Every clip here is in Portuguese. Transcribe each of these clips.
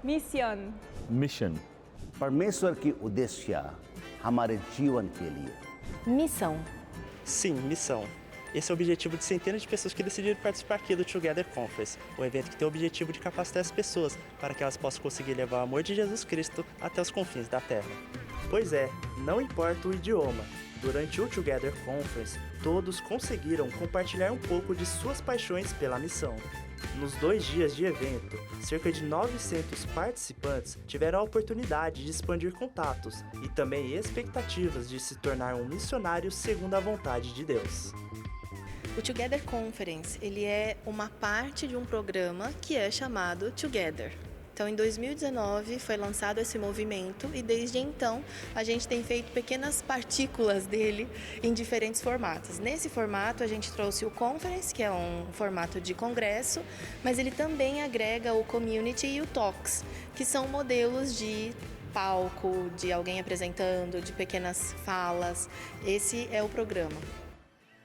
Mission. Mission. परमेश्वर की उद्देश्य हमारे जीवन के लिए। Missão. Sim, missão. Esse é o objetivo de centenas de pessoas que decidiram participar aqui do Together Conference, um evento que tem o objetivo de capacitar as pessoas para que elas possam conseguir levar o amor de Jesus Cristo até os confins da Terra. Pois é, não importa o idioma, durante o Together Conference, todos conseguiram compartilhar um pouco de suas paixões pela missão. Nos 2 dias de evento, cerca de 900 participantes tiveram a oportunidade de expandir contatos e também expectativas de se tornar um missionário segundo a vontade de Deus. O Together Conference, ele é uma parte de um programa que é chamado Together. Então, em 2019 foi lançado esse movimento e desde então a gente tem feito pequenas partículas dele em diferentes formatos. Nesse formato a gente trouxe o Conference, que é um formato de congresso, mas ele também agrega o Community e o Talks, que são modelos de palco, de alguém apresentando, de pequenas falas. Esse é o programa.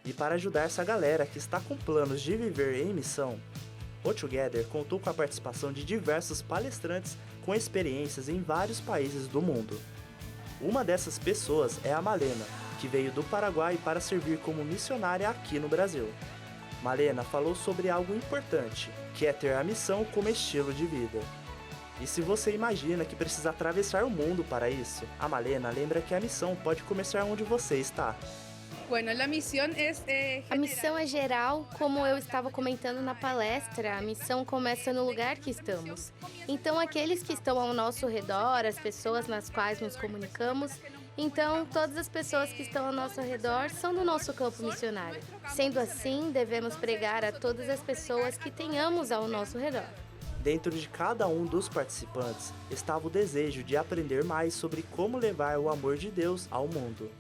E para ajudar essa galera que está com planos de viver em missão, o Together contou com a participação de diversos palestrantes com experiências em vários países do mundo. Uma dessas pessoas é a Malena, que veio do Paraguai para servir como missionária aqui no Brasil. Malena falou sobre algo importante, que é ter a missão como estilo de vida. E se você imagina que precisa atravessar o mundo para isso, a Malena lembra que a missão pode começar onde você está. A missão é geral, como eu estava comentando na palestra, a missão começa no lugar que estamos. Então, aqueles que estão ao nosso redor, as pessoas nas quais nos comunicamos, então todas as pessoas que estão ao nosso redor são do nosso campo missionário. Sendo assim, devemos pregar a todas as pessoas que tenhamos ao nosso redor. Dentro de cada um dos participantes estava o desejo de aprender mais sobre como levar o amor de Deus ao mundo.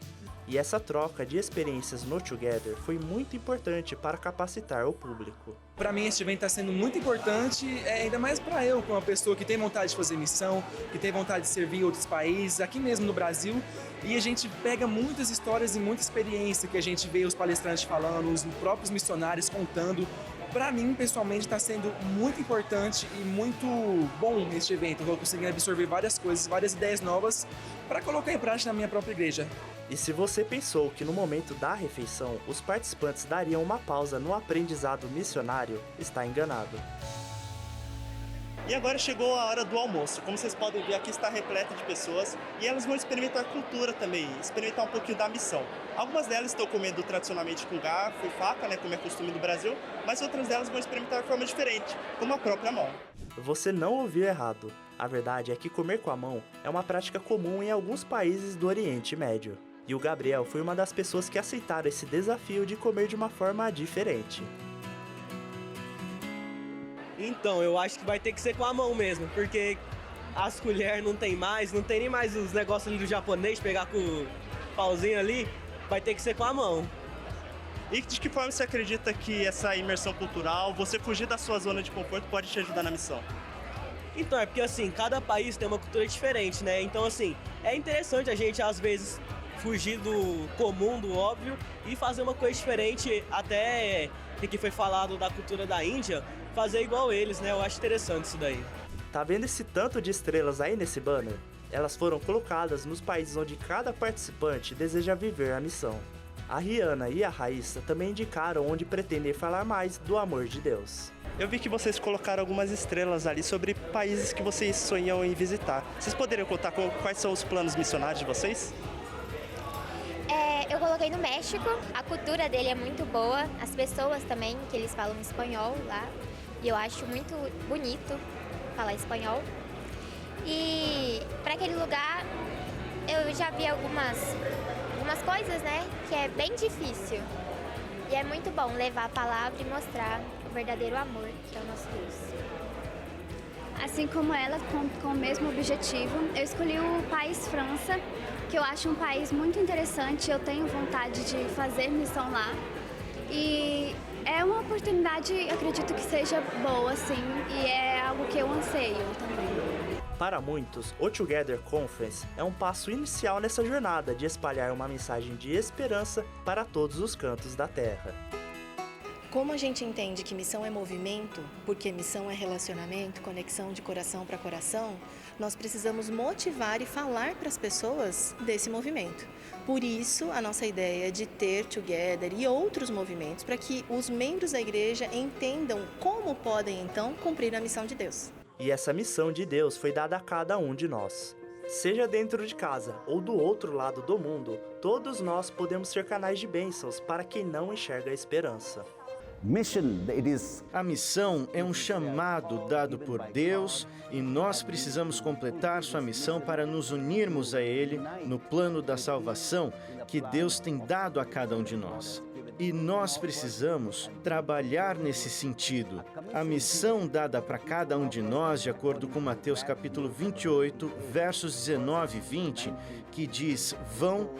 E essa troca de experiências no Together foi muito importante para capacitar o público. Para mim, este evento está sendo muito importante, ainda mais para eu, como uma pessoa que tem vontade de fazer missão, que tem vontade de servir em outros países, aqui mesmo no Brasil. E a gente pega muitas histórias e muita experiência que a gente vê os palestrantes falando, os próprios missionários contando. Para mim, pessoalmente, está sendo muito importante e muito bom este evento. Eu vou conseguir absorver várias coisas, várias ideias novas para colocar em prática na minha própria igreja. E se você pensou que no momento da refeição os participantes dariam uma pausa no aprendizado missionário, está enganado. E agora chegou a hora do almoço. Como vocês podem ver, aqui está repleta de pessoas e elas vão experimentar cultura também, experimentar um pouquinho da missão. Algumas delas estão comendo tradicionalmente com garfo e faca, como é costume do Brasil, mas outras delas vão experimentar de forma diferente, como a própria mão. Você não ouviu errado. A verdade é que comer com a mão é uma prática comum em alguns países do Oriente Médio. E o Gabriel foi uma das pessoas que aceitaram esse desafio de comer de uma forma diferente. Então, eu acho que vai ter que ser com a mão mesmo, porque as colheres não tem nem mais os negócios ali do japonês, pegar com o pauzinho ali, vai ter que ser com a mão. E de que forma você acredita que essa imersão cultural, você fugir da sua zona de conforto, pode te ajudar na missão? Então, é porque assim, cada país tem uma cultura diferente, né? Então, assim, é interessante a gente, às vezes, fugir do comum, do óbvio, e fazer uma coisa diferente, até que foi falado da cultura da Índia, fazer igual eles, né? Eu acho interessante isso daí. Tá vendo esse tanto de estrelas aí nesse banner? Elas foram colocadas nos países onde cada participante deseja viver a missão. A Rihanna e a Raíssa também indicaram onde pretendem falar mais do amor de Deus. Eu vi que vocês colocaram algumas estrelas ali sobre países que vocês sonham em visitar. Vocês poderiam contar quais são os planos missionários de vocês? Eu coloquei no México, a cultura dele é muito boa, as pessoas também, que eles falam espanhol lá, e eu acho muito bonito falar espanhol. E para aquele lugar eu já vi algumas coisas, que é bem difícil. E é muito bom levar a palavra e mostrar o verdadeiro amor, que é o nosso Deus. Assim como ela, com o mesmo objetivo, eu escolhi o país França, que eu acho um país muito interessante, eu tenho vontade de fazer missão lá. E é uma oportunidade, acredito que seja boa, sim, e é algo que eu anseio também. Para muitos, o Together Conference é um passo inicial nessa jornada de espalhar uma mensagem de esperança para todos os cantos da Terra. Como a gente entende que missão é movimento, porque missão é relacionamento, conexão de coração para coração, nós precisamos motivar e falar para as pessoas desse movimento. Por isso, a nossa ideia de ter Together e outros movimentos para que os membros da igreja entendam como podem, então, cumprir a missão de Deus. E essa missão de Deus foi dada a cada um de nós. Seja dentro de casa ou do outro lado do mundo, todos nós podemos ser canais de bênçãos para quem não enxerga a esperança. A missão é um chamado dado por Deus e nós precisamos completar sua missão para nos unirmos a Ele no plano da salvação que Deus tem dado a cada um de nós. E nós precisamos trabalhar nesse sentido. A missão dada para cada um de nós, de acordo com Mateus capítulo 28, versos 19 e 20, que diz: vão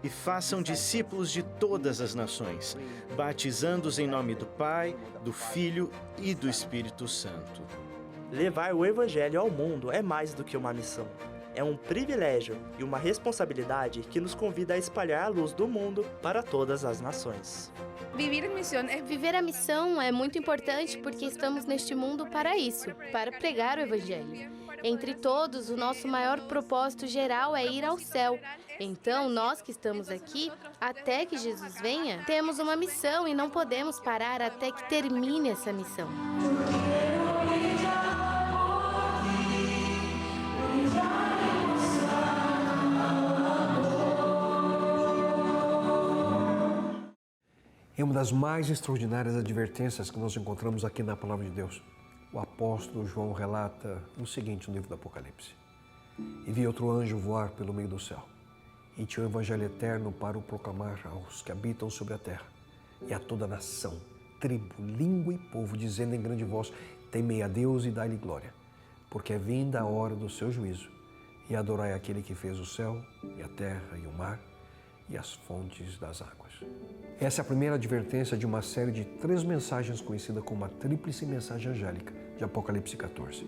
e façam discípulos de todas as nações, batizando-os em nome do Pai, do Filho e do Espírito Santo. Levar o Evangelho ao mundo é mais do que uma missão. É um privilégio e uma responsabilidade que nos convida a espalhar a luz do mundo para todas as nações. Viver a missão é muito importante porque estamos neste mundo para isso, para pregar o Evangelho. Entre todos, o nosso maior propósito geral é ir ao céu. Então, nós que estamos aqui, até que Jesus venha, temos uma missão e não podemos parar até que termine essa missão. É uma das mais extraordinárias advertências que nós encontramos aqui na Palavra de Deus. O apóstolo João relata o seguinte no livro do Apocalipse: e vi outro anjo voar pelo meio do céu, e tinha o evangelho eterno para o proclamar aos que habitam sobre a terra, e a toda nação, tribo, língua e povo, dizendo em grande voz: temei a Deus e dai-lhe glória, porque é vinda a hora do seu juízo, e adorai aquele que fez o céu, e a terra, e o mar, e as fontes das águas. Essa é a primeira advertência de uma série de 3 mensagens conhecida como a Tríplice Mensagem Angélica, de Apocalipse 14.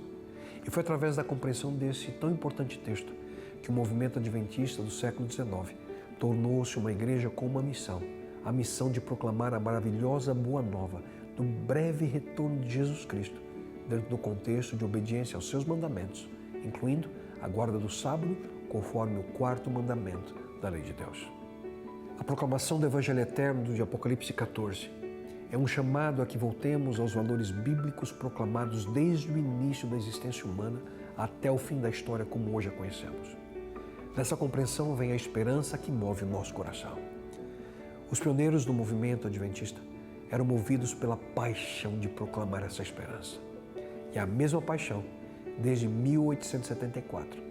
E foi através da compreensão desse tão importante texto que o movimento adventista do século XIX tornou-se uma igreja com uma missão, a missão de proclamar a maravilhosa boa nova do breve retorno de Jesus Cristo, dentro do contexto de obediência aos seus mandamentos, incluindo a guarda do sábado, conforme o 4º mandamento da lei de Deus. A proclamação do Evangelho Eterno de Apocalipse 14 é um chamado a que voltemos aos valores bíblicos proclamados desde o início da existência humana até o fim da história como hoje a conhecemos. Nessa compreensão vem a esperança que move o nosso coração. Os pioneiros do movimento adventista eram movidos pela paixão de proclamar essa esperança. E a mesma paixão, desde 1874,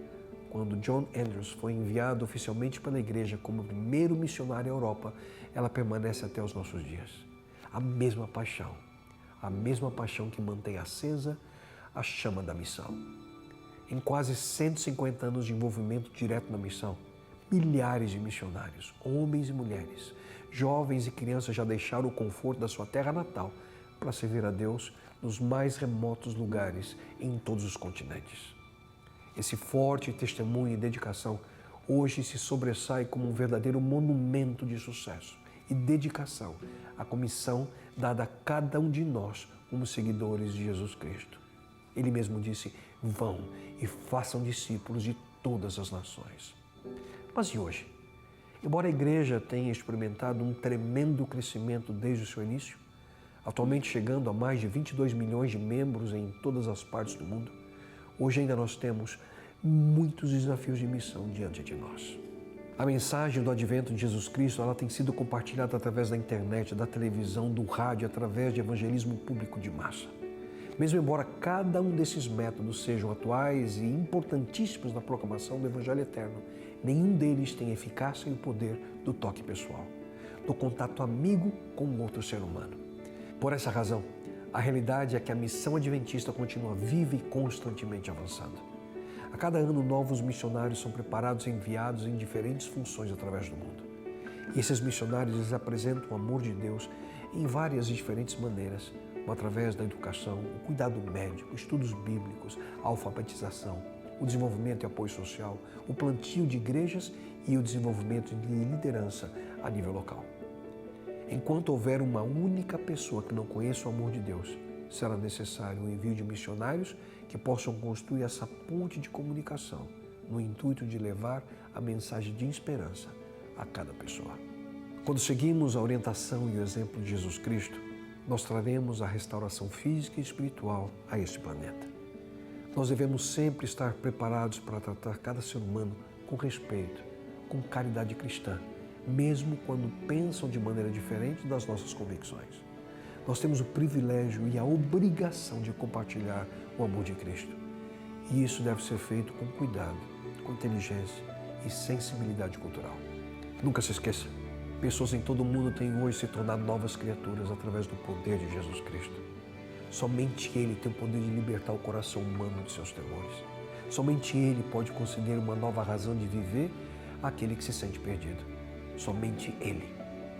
quando John Andrews foi enviado oficialmente pela igreja como primeiro missionário à Europa, ela permanece até os nossos dias. A mesma paixão que mantém acesa a chama da missão. Em quase 150 anos de envolvimento direto na missão, milhares de missionários, homens e mulheres, jovens e crianças já deixaram o conforto da sua terra natal para servir a Deus nos mais remotos lugares em todos os continentes. Esse forte testemunho e dedicação hoje se sobressai como um verdadeiro monumento de sucesso e dedicação à comissão dada a cada um de nós como seguidores de Jesus Cristo. Ele mesmo disse: vão e façam discípulos de todas as nações. Mas e hoje? Embora a igreja tenha experimentado um tremendo crescimento desde o seu início, atualmente chegando a mais de 22 milhões de membros em todas as partes do mundo, hoje ainda nós temos muitos desafios de missão diante de nós. A mensagem do advento de Jesus Cristo, ela tem sido compartilhada através da internet, da televisão, do rádio, através de evangelismo público de massa. Mesmo embora cada um desses métodos sejam atuais e importantíssimos na proclamação do Evangelho Eterno, nenhum deles tem eficácia e o poder do toque pessoal, do contato amigo com outro ser humano. Por essa razão, a realidade é que a missão adventista continua viva e constantemente avançando. A cada ano, novos missionários são preparados e enviados em diferentes funções através do mundo. E esses missionários eles apresentam o amor de Deus em várias e diferentes maneiras, como através da educação, o cuidado médico, estudos bíblicos, a alfabetização, o desenvolvimento e apoio social, o plantio de igrejas e o desenvolvimento de liderança a nível local. Enquanto houver uma única pessoa que não conheça o amor de Deus, será necessário o envio de missionários que possam construir essa ponte de comunicação no intuito de levar a mensagem de esperança a cada pessoa. Quando seguimos a orientação e o exemplo de Jesus Cristo, nós traremos a restauração física e espiritual a este planeta. Nós devemos sempre estar preparados para tratar cada ser humano com respeito, com caridade cristã, mesmo quando pensam de maneira diferente das nossas convicções. Nós temos o privilégio e a obrigação de compartilhar o amor de Cristo. E isso deve ser feito com cuidado, com inteligência e sensibilidade cultural. Nunca se esqueça, pessoas em todo o mundo têm hoje se tornado novas criaturas através do poder de Jesus Cristo. Somente Ele tem o poder de libertar o coração humano de seus temores. Somente Ele pode conceder uma nova razão de viver àquele que se sente perdido. Somente Ele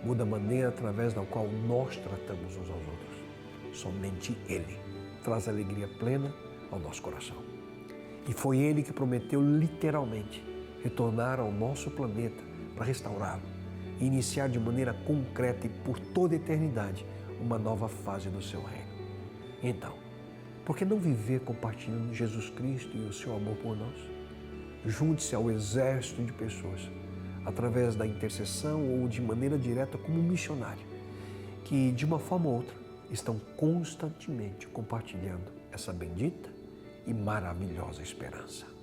muda a maneira através da qual nós tratamos uns aos outros. Somente Ele traz alegria plena ao nosso coração. E foi Ele que prometeu literalmente retornar ao nosso planeta para restaurá-lo e iniciar de maneira concreta e por toda a eternidade uma nova fase do seu reino. Então, por que não viver compartilhando Jesus Cristo e o seu amor por nós? Junte-se ao exército de pessoas, através da intercessão ou de maneira direta como missionário, que de uma forma ou outra estão constantemente compartilhando essa bendita e maravilhosa esperança.